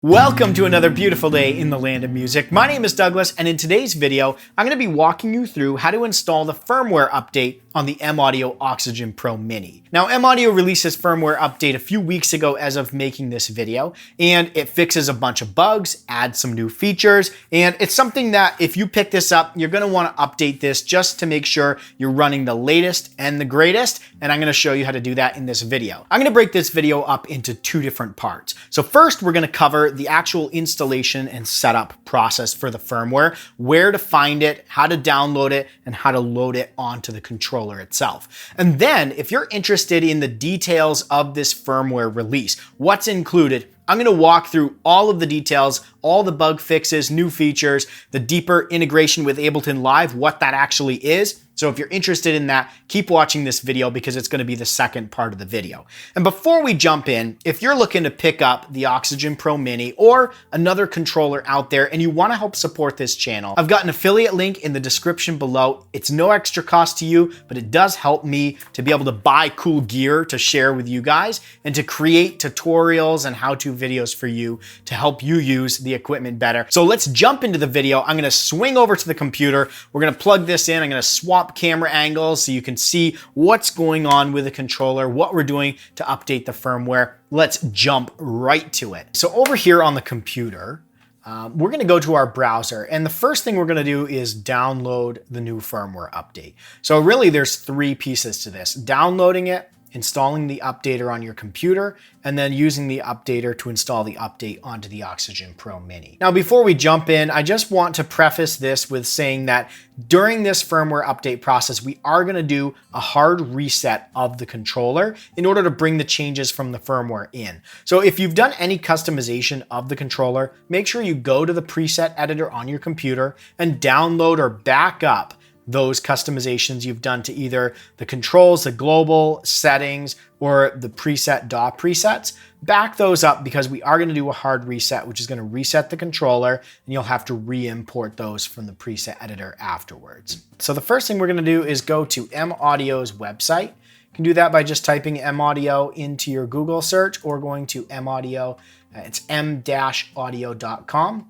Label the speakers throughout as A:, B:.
A: Welcome to another beautiful day in the land of music. My name is Douglas, and in today's video, I'm going to be walking you through how to install the firmware update on the maudio Oxygen Pro Mini. Now, maudio released this firmware update a few weeks ago as of making this video, and it fixes a bunch of bugs, adds some new features, and it's something that if you pick this up, you're going to want to update this just to make sure you're running the latest and the greatest, and I'm going to show you how to do that in this video. I'm going to break this video up into two different parts. So first, we're going to cover the actual installation and setup process for the firmware, where to find it, how to download it, and how to load it onto the controller itself. And then if you're interested in the details of this firmware release, what's included, I'm going to walk through all of the details, all the bug fixes, new features, the deeper integration with Ableton Live, what that actually is. So if you're interested in that, keep watching this video because it's going to be the second part of the video. And before we jump in, if you're looking to pick up the Oxygen Pro Mini or another controller out there and you want to help support this channel, I've got an affiliate link in the description below. It's no extra cost to you, but it does help me to be able to buy cool gear to share with you guys and to create tutorials and how-to videos for you to help you use the equipment better. So let's jump into the video. I'm going to swing over to the computer. We're going to plug this in. I'm going to swap camera angles so you can see what's going on with the controller, what we're doing to update the firmware. Let's jump right to it. So over here on the computer, we're going to go to our browser, and the first thing we're going to do is download the new firmware update. So really there's three pieces to this: downloading it, installing the updater on your computer, and then using the updater to install the update onto the Oxygen Pro Mini. Now, before we jump in, I just want to preface this with saying that during this firmware update process, we are going to do a hard reset of the controller in order to bring the changes from the firmware in. So if you've done any customization of the controller, make sure you go to the preset editor on your computer and download or back up those customizations you've done to either the controls, the global settings, or the preset DAW presets. Back those up because we are going to do a hard reset, which is going to reset the controller, and you'll have to re-import those from the preset editor afterwards. So the first thing we're going to do is go to maudio's website. You can do that by just typing maudio into your Google search or going to maudio. It's m-audio.com.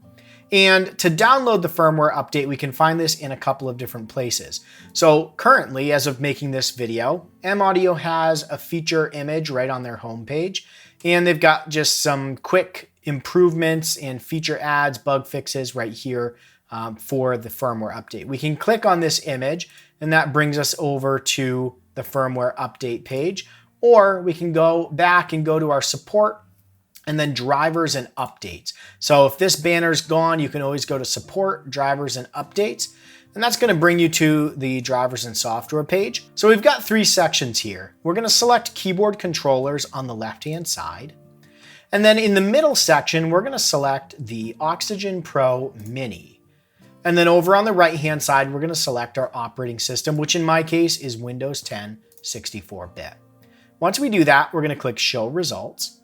A: And to download the firmware update, we can find this in a couple of different places. So currently, as of making this video, maudio has a feature image right on their homepage, and they've got just some quick improvements and feature adds, bug fixes right here for the firmware update. We can click on this image, and that brings us over to the firmware update page, or we can go back and go to our support and then drivers and updates. So if this banner's gone, you can always go to support, drivers and updates, and that's going to bring you to the drivers and software page. So we've got three sections here. We're going to select keyboard controllers on the left-hand side. And then in the middle section, we're going to select the Oxygen Pro Mini. And then over on the right-hand side, we're going to select our operating system, which in my case is Windows 10 64-bit. Once we do that, we're going to click Show Results.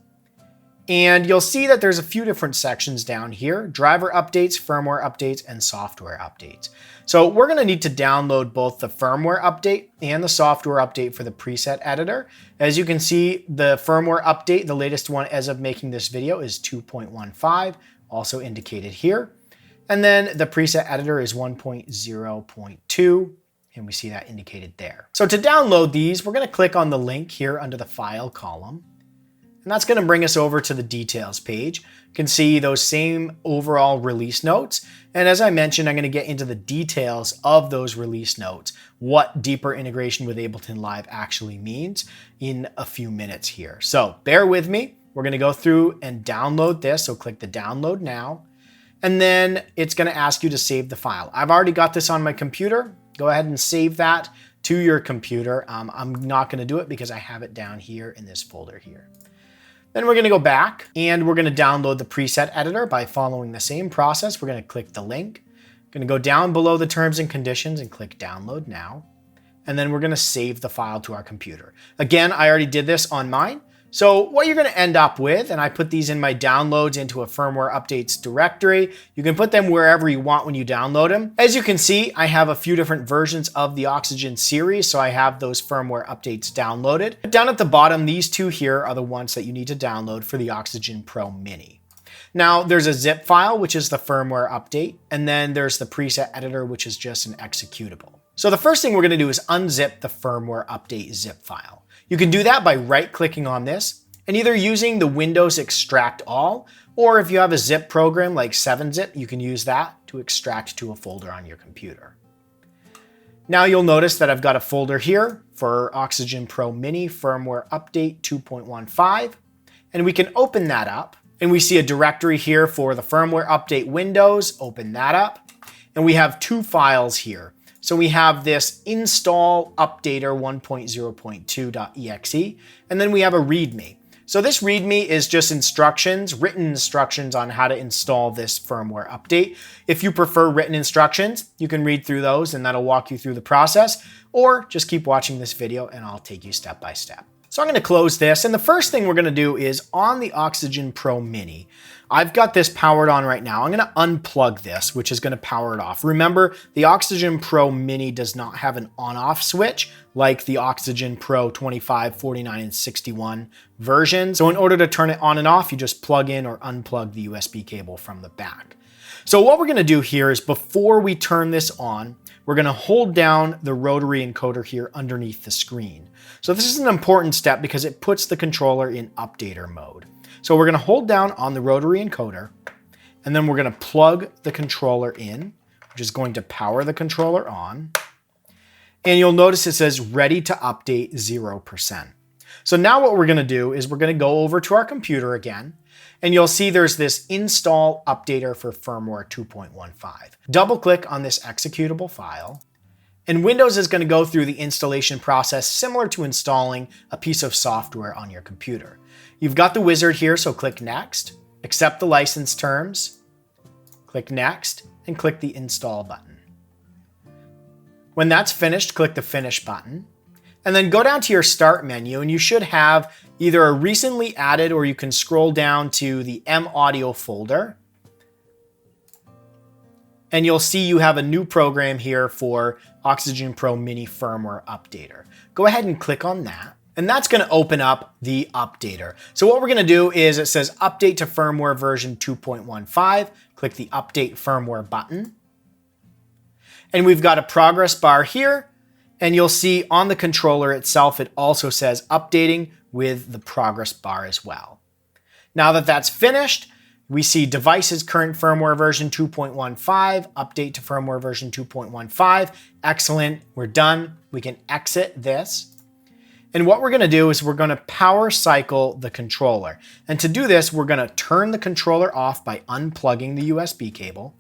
A: And you'll see that there's a few different sections down here: driver updates, firmware updates, and software updates. So we're going to need to download both the firmware update and the software update for the preset editor. As you can see, the firmware update, the latest one as of making this video, is 2.15, also indicated here. And then the preset editor is 1.0.2. and we see that indicated there. So to download these, we're going to click on the link here under the file column. And that's going to bring us over to the details page. You can see those same overall release notes. And as I mentioned, I'm going to get into the details of those release notes, what deeper integration with Ableton Live actually means, in a few minutes here. So bear with me. We're going to go through and download this. So click the download now. And then it's going to ask you to save the file. I've already got this on my computer. Go ahead and save that to your computer. I'm not going to do it because I have it down here in this folder here. Then we're going to go back and we're going to download the preset editor by following the same process. We're going to click the link. Going to go down below the terms and conditions and click download now. And then we're going to save the file to our computer. Again, I already did this on mine. So what you're going to end up with, and I put these in my downloads into a firmware updates directory. You can put them wherever you want when you download them. As you can see, I have a few different versions of the Oxygen series, so I have those firmware updates downloaded. But down at the bottom, these two here are the ones that you need to download for the Oxygen Pro Mini. Now there's a zip file, which is the firmware update, and then there's the preset editor, which is just an executable. So the first thing we're gonna do is unzip the firmware update zip file. You can do that by right-clicking on this and either using the Windows Extract All, or if you have a zip program like 7-Zip, you can use that to extract to a folder on your computer. Now you'll notice that I've got a folder here for Oxygen Pro Mini Firmware Update 2.15, and we can open that up, and we see a directory here for the firmware update Windows. Open that up, and we have two files here. So we have this install updater 1.0.2.exe, and then we have a README. So this README is just instructions, written instructions on how to install this firmware update. If you prefer written instructions, you can read through those and that'll walk you through the process, or just keep watching this video and I'll take you step by step. So I'm going to close this, and the first thing we're going to do is on the Oxygen Pro Mini. I've got this powered on right now. I'm going to unplug this, which is going to power it off. Remember, the Oxygen Pro Mini does not have an on-off switch like the Oxygen Pro 25, 49, and 61 version. So in order to turn it on and off, you just plug in or unplug the USB cable from the back. So what we're going to do here is before we turn this on, we're going to hold down the rotary encoder here underneath the screen. So this is an important step because it puts the controller in updater mode. So we're going to hold down on the rotary encoder, and then we're going to plug the controller in, which is going to power the controller on. And you'll notice it says ready to update 0%. So now what we're going to do is we're going to go over to our computer again, and you'll see there's this install updater for firmware 2.15. Double click on this executable file, and Windows is going to go through the installation process similar to installing a piece of software on your computer. You've got the wizard here, so click Next, accept the license terms, click Next, and click the Install button. When that's finished, click the Finish button, and then go down to your Start menu, and you should have either a recently added, or you can scroll down to the maudio folder, and you'll see you have a new program here for Oxygen Pro Mini Firmware Updater. Go ahead and click on that. And that's going to open up the updater. So what we're going to do is it says update to firmware version 2.15. Click the update firmware button. And we've got a progress bar here. And you'll see on the controller itself, it also says updating with the progress bar as well. Now that that's finished, we see devices current firmware version 2.15, update to firmware version 2.15. Excellent, we're done. We can exit this. And what we're going to do is we're going to power cycle the controller. And to do this, we're going to turn the controller off by unplugging the USB cable.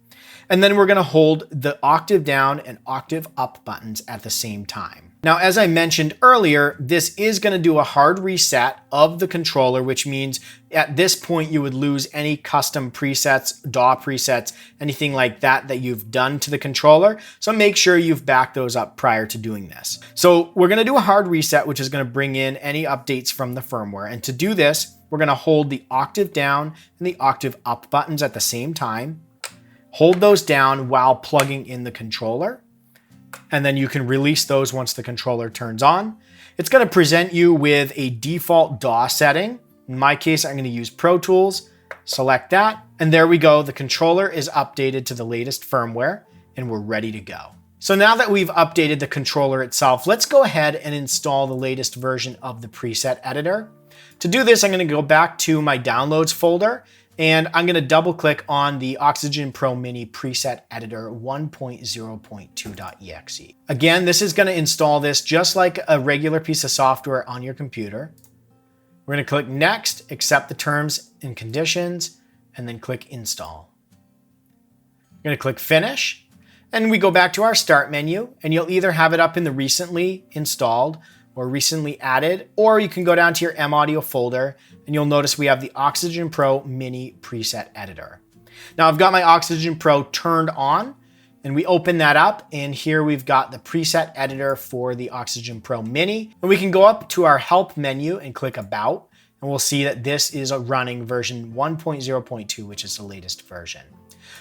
A: And then we're going to hold the octave down and octave up buttons at the same time. Now, as I mentioned earlier, this is going to do a hard reset of the controller, which means at this point you would lose any custom presets, DAW presets, anything like that that you've done to the controller. So make sure you've backed those up prior to doing this. So we're going to do a hard reset, which is going to bring in any updates from the firmware. And to do this, we're going to hold the octave down and the octave up buttons at the same time. Hold those down while plugging in the controller. And then you can release those once the controller turns on. It's going to present you with a default DAW setting. In my case, I'm going to use Pro Tools. Select that. And there we go. The controller is updated to the latest firmware and we're ready to go. So now that we've updated the controller itself, let's go ahead and install the latest version of the preset editor. To do this, I'm going to go back to my downloads folder, and I'm going to double click on the Oxygen Pro Mini Preset Editor 1.0.2.exe. Again, this is going to install this just like a regular piece of software on your computer. We're going to click Next, accept the terms and conditions, and then click Install. We're going to click Finish, and we go back to our Start menu, and you'll either have it up in the recently installed or recently added, or you can go down to your maudio folder and you'll notice we have the Oxygen Pro Mini Preset Editor. Now I've got my Oxygen Pro turned on and we open that up, and here we've got the preset editor for the Oxygen Pro Mini. And we can go up to our help menu and click About, and and we'll see that this is running version 1.0.2, which is the latest version.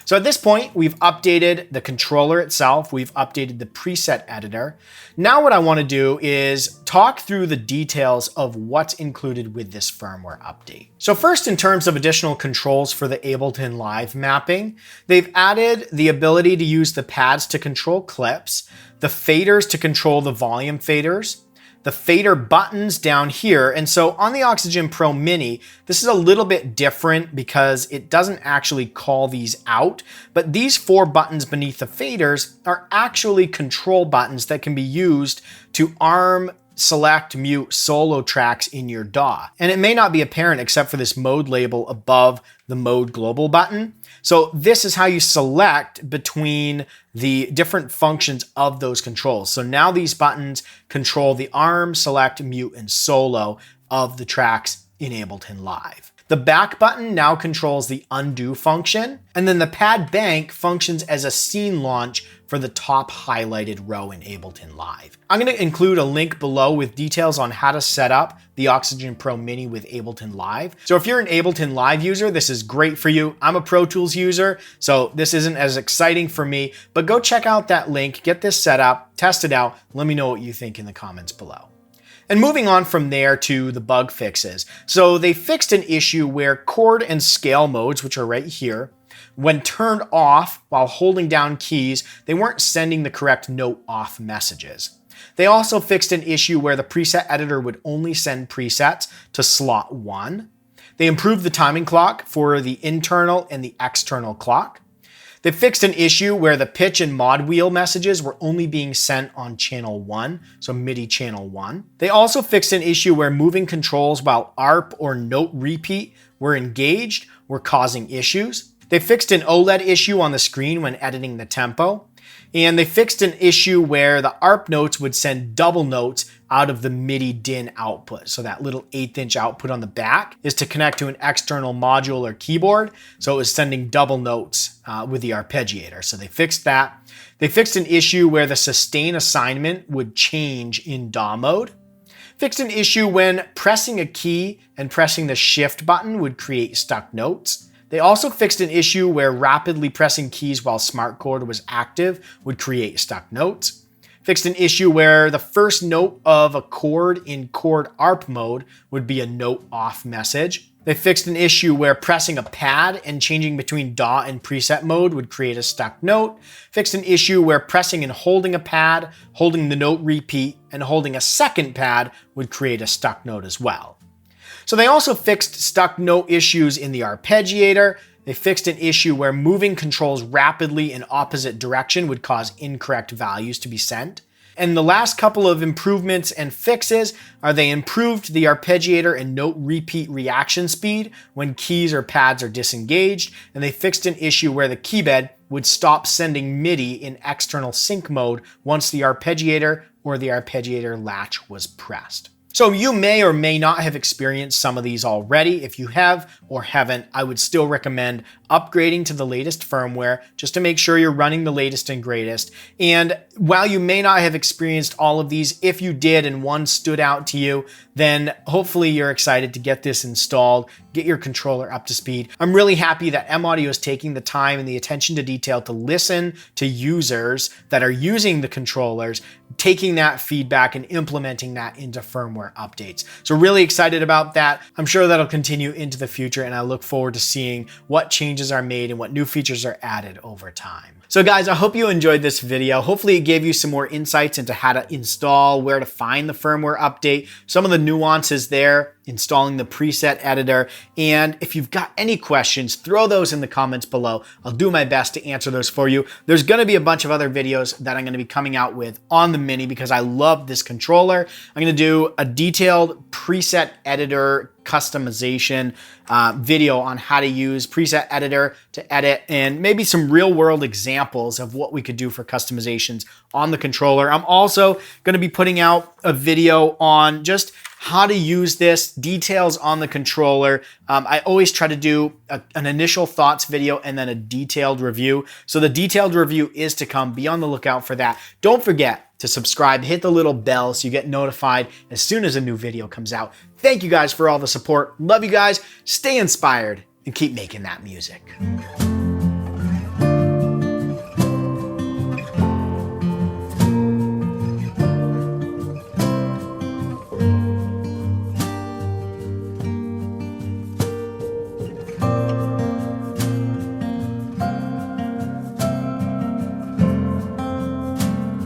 A: So at this point, we've updated the controller itself, we've updated the preset editor. Now what I want to do is talk through the details of what's included with this firmware update. So first, in terms of additional controls for the Ableton Live mapping, they've added the ability to use the pads to control clips, the faders to control the volume faders, the fader buttons down here. And so on the Oxygen Pro Mini, this is a little bit different because it doesn't actually call these out, but these 4 buttons beneath the faders are actually control buttons that can be used to arm, select, mute solo tracks in your DAW. And it may not be apparent except for this mode label above the mode global button. So this is how you select between the different functions of those controls. So now these buttons control the arm, select, mute, and solo of the tracks in Ableton Live. The back button now controls the undo function, and then the pad bank functions as a scene launch for the top highlighted row in Ableton Live. I'm going to include a link below with details on how to set up the Oxygen Pro Mini with Ableton Live. So if you're an Ableton Live user, this is great for you. I'm a Pro Tools user, so this isn't as exciting for me, but go check out that link, get this set up, test it out, let me know what you think in the comments below. And moving on from there to the bug fixes. So they fixed an issue where chord and scale modes, which are right here, when turned off while holding down keys, they weren't sending the correct note off messages. They also fixed an issue where the preset editor would only send presets to slot 1. They improved the timing clock for the internal and the external clock. They fixed an issue where the pitch and mod wheel messages were only being sent on channel 1, so MIDI channel 1. They also fixed an issue where moving controls while ARP or note repeat were engaged were causing issues. They fixed an OLED issue on the screen when editing the tempo. And they fixed an issue where the ARP notes would send double notes out of the MIDI DIN output. So that little 1/8" output on the back is to connect to an external module or keyboard. So it was sending double notes with the arpeggiator. So they fixed that. They fixed an issue where the sustain assignment would change in DAW mode. Fixed an issue when pressing a key and pressing the shift button would create stuck notes. They also fixed an issue where rapidly pressing keys while smart chord was active would create stuck notes. Fixed an issue where the first note of a chord in chord ARP mode would be a note off message. They fixed an issue where pressing a pad and changing between DAW and preset mode would create a stuck note. Fixed an issue where pressing and holding a pad, holding the note repeat, and holding a second pad would create a stuck note as well. So they also fixed stuck note issues in the arpeggiator. They fixed an issue where moving controls rapidly in opposite direction would cause incorrect values to be sent. And the last couple of improvements and fixes are they improved the arpeggiator and note repeat reaction speed when keys or pads are disengaged, and they fixed an issue where the keybed would stop sending MIDI in external sync mode once the arpeggiator or the arpeggiator latch was pressed. So you may or may not have experienced some of these already. If you have or haven't, I would still recommend upgrading to the latest firmware just to make sure you're running the latest and greatest. And while you may not have experienced all of these, if you did and one stood out to you, then hopefully you're excited to get this installed, get your controller up to speed. I'm really happy that maudio is taking the time and the attention to detail to listen to users that are using the controllers, taking that feedback and implementing that into firmware updates. So really excited about that. I'm sure that'll continue into the future, and I look forward to seeing what changes are made and what new features are added over time. So guys, I hope you enjoyed this video. Hopefully it gave you some more insights into how to install, where to find the firmware update, some of the nuances there, installing the preset editor. And if you've got any questions, throw those in the comments below. I'll do my best to answer those for you. There's gonna be a bunch of other videos that I'm gonna be coming out with on the Mini because I love this controller. I'm gonna do a detailed preset editor customization video on how to use preset editor to edit, and maybe some real world examples of what we could do for customizations on the controller. I'm also going to be putting out a video on just how to use this, details on the controller. I always try to do an initial thoughts video and then a detailed review. So the detailed review is to come. Be on the lookout for that. Don't forget to subscribe, hit the little bell so you get notified as soon as a new video comes out. Thank you guys for all the support. Love you guys. Stay inspired and keep making that music.